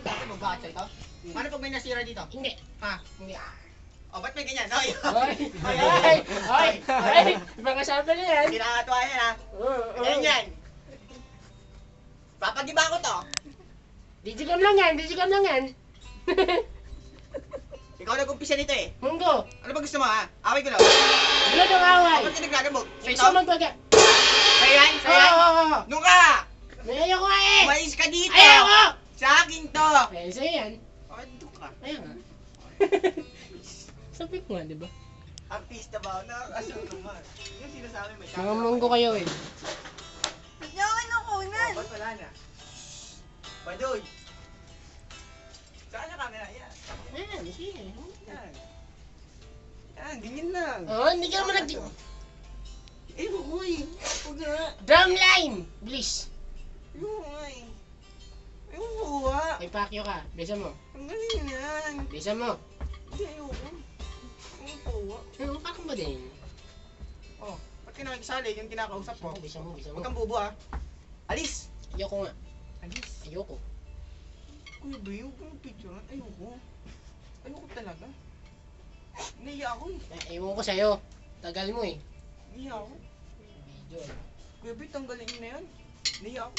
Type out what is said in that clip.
Bakit magbakat siya ito? Ano pag may nasira dito? Hindi. Ha? Hindi. O, ba't may ganyan? Oy! Ay! Mga sabi na yan. Kinakatuwa yan ha. Ganyan. Papagiba ko to. Digicam lang yan, digicam lang yan. Ikaw nag-umpisa nito eh. Munggo. Ano ba gusto mo ha? Away ko lang. Wala ng away. Ba't ka naglalamog? Isa magbaga. Sayan? Sayan? Oo. Nung ka! May ayoko nga eh. Umalis ka dito! Ayoko! Sa akin to! Ay, sa'yo yan. Bakit doon ka? Ayun nga. Sabi ko nga, di ba? Artista ba? Nakakasal naman. Yung sinasabi may Mga munggo kayo eh. Ba't niya ako inukunan? Ba't wala na? Badoy! Saan yung camera? Yan. Ayan, sige. Yan. Yan, ganyan lang. Oo, hindi ka naman nag... Eh, huwag Huwag na. Drumline! Please. Ayoko nga eh. Ayoko kuha. Ay, pakyo ka. Bisa mo. Ang galing yan. Bisa mo. Hindi, ayoko. Ayoko kuha. Ano, pakong ba din? Oh, ba't ka nakikisali yung kinakausap mo? Bisa mo, bisa mo. Huwag kang bubo ah. Alis! Ayoko nga. Alis. Ayoko. Kuya Bray, huwag kang picture. Ayoko. Ayoko talaga. Naiya ako eh. Ay, ewan ko sa'yo. Tagal mo eh. Naiya ako. Video. Kuya Bray, tanggalin niyo na yan. Naiya ako.